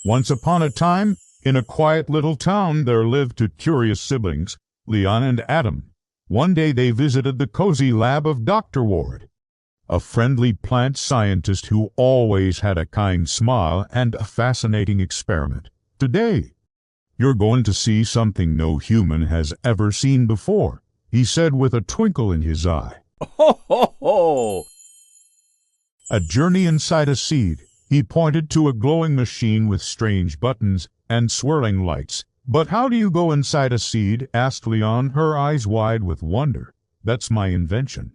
Once upon a time, in a quiet little town, there lived two curious siblings, Lian and Adam. One day they visited the cozy lab of Dr. Ward, a friendly plant scientist who always had a kind smile and a fascinating experiment. Today, you're going to see something no human has ever seen before, he said with a twinkle in his eye. Ho, ho, ho! A journey inside a seed. He pointed to a glowing machine with strange buttons and swirling lights. But how do you go inside a seed? Asked Lian, her eyes wide with wonder. That's my invention,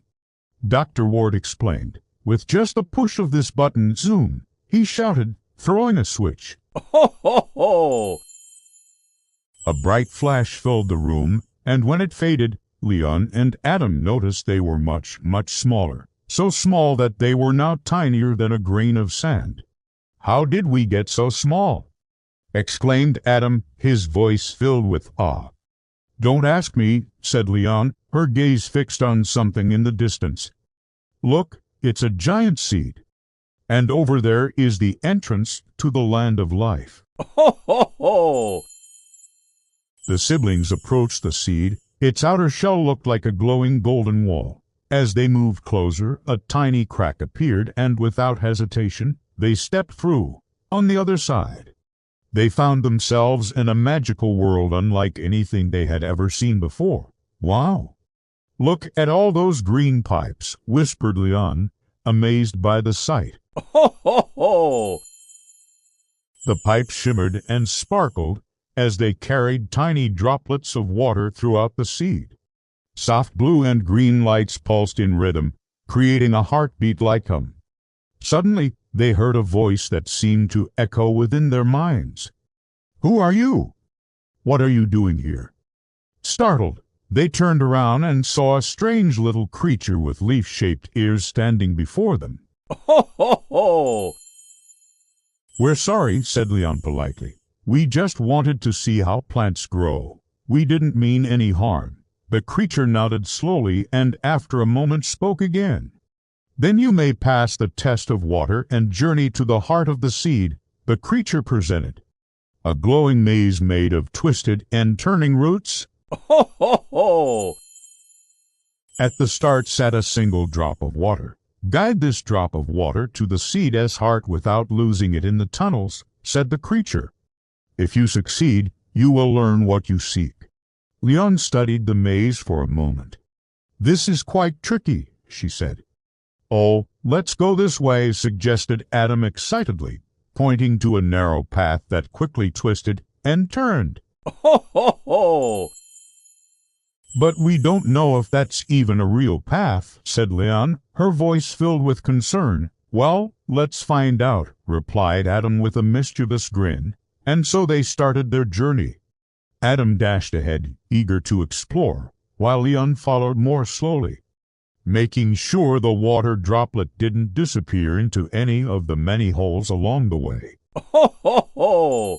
Dr. Ward explained. With just a push of this button, zoom, he shouted, throwing a switch. Ho, ho, ho! A bright flash filled the room, and when it faded, Lian and Adam noticed they were much, much smaller. So small that they were now tinier than a grain of sand. How did we get so small? Exclaimed Adam, his voice filled with awe. Don't ask me, said Lian, her gaze fixed on something in the distance. Look, it's a giant seed. And over there is the entrance to the land of life. Ho, ho, ho! The siblings approached the seed. Its outer shell looked like a glowing golden wall. As they moved closer, a tiny crack appeared, and without hesitation, they stepped through. On the other side, they found themselves in a magical world unlike anything they had ever seen before. Wow! Look at all those green pipes, whispered Lian, amazed by the sight. Ho, ho, ho! The pipes shimmered and sparkled as they carried tiny droplets of water throughout the seed. Soft blue and green lights pulsed in rhythm, creating a heartbeat like hum. Suddenly, they heard a voice that seemed to echo within their minds. Who are you? What are you doing here? Startled, they turned around and saw a strange little creature with leaf-shaped ears standing before them. Ho, ho, ho! We're sorry, said Lian politely. We just wanted to see how plants grow. We didn't mean any harm. The creature nodded slowly and after a moment spoke again. Then you may pass the test of water and journey to the heart of the seed, the creature presented. A glowing maze made of twisted and turning roots. Ho, ho, ho! At the start sat a single drop of water. Guide this drop of water to the seed's heart without losing it in the tunnels, said the creature. If you succeed, you will learn what you seek. Lian studied the maze for a moment. This is quite tricky, she said. Oh, let's go this way, suggested Adam excitedly, pointing to a narrow path that quickly twisted and turned. Ho, ho, ho! But we don't know if that's even a real path, said Lian, her voice filled with concern. Well, let's find out, replied Adam with a mischievous grin, and so they started their journey. Adam dashed ahead, eager to explore, while Lian followed more slowly, making sure the water droplet didn't disappear into any of the many holes along the way. Ho, ho, ho!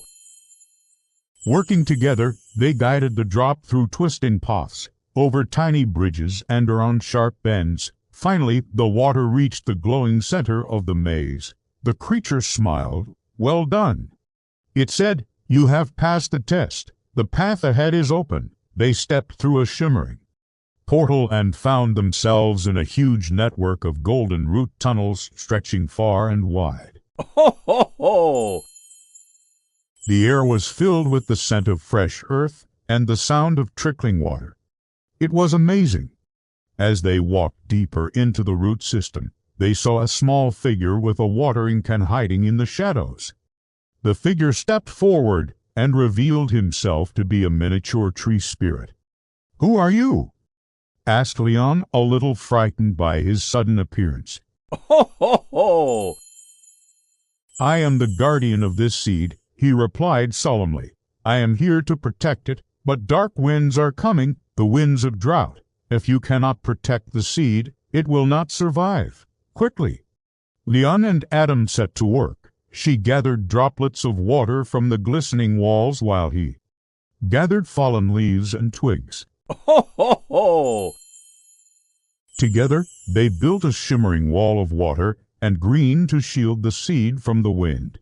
Working together, they guided the drop through twisting paths, over tiny bridges and around sharp bends. Finally, the water reached the glowing center of the maze. The creature smiled. Well done. It said, you have passed the test. The path ahead is open. They stepped through a shimmering portal and found themselves in a huge network of golden root tunnels stretching far and wide. Ho, ho, ho! The air was filled with the scent of fresh earth and the sound of trickling water. It was amazing. As they walked deeper into the root system, they saw a small figure with a watering can hiding in the shadows. The figure stepped forward and revealed himself to be a miniature tree spirit. Who are you? Asked Lian, a little frightened by his sudden appearance. Ho, ho, ho! I am the guardian of this seed, he replied solemnly. I am here to protect it, but dark winds are coming, the winds of drought. If you cannot protect the seed, it will not survive. Quickly. Lian and Adam set to work. She gathered droplets of water from the glistening walls while he gathered fallen leaves and twigs. Ho, ho, ho! Together, they built a shimmering wall of water and green to shield the seed from the wind.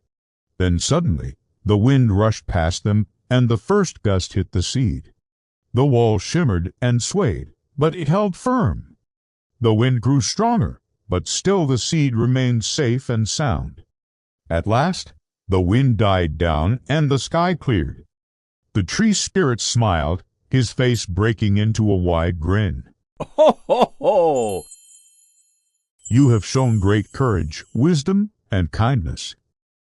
Then suddenly, The wind rushed past them, and the first gust hit the seed. The wall shimmered and swayed, but it held firm. The wind grew stronger, but still the seed remained safe and sound. At last, the wind died down and the sky cleared. The tree spirit smiled, his face breaking into a wide grin. Ho, ho, ho! You have shown great courage, wisdom, and kindness.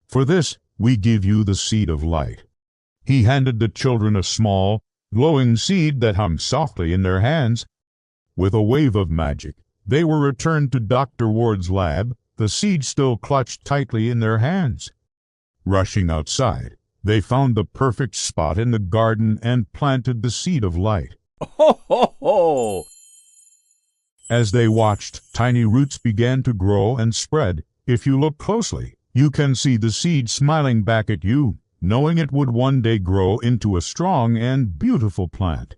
For this, we give you the seed of light. He handed the children a small, glowing seed that hung softly in their hands. With a wave of magic, they were returned to Dr. Ward's lab, the seed still clutched tightly in their hands. Rushing outside, they found the perfect spot in the garden and planted the seed of light. Ho, ho, ho! As they watched, tiny roots began to grow and spread. If you look closely, you can see the seed smiling back at you, knowing it would one day grow into a strong and beautiful plant.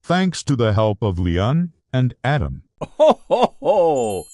Thanks to the help of Lian and Adam. Ho, ho, ho!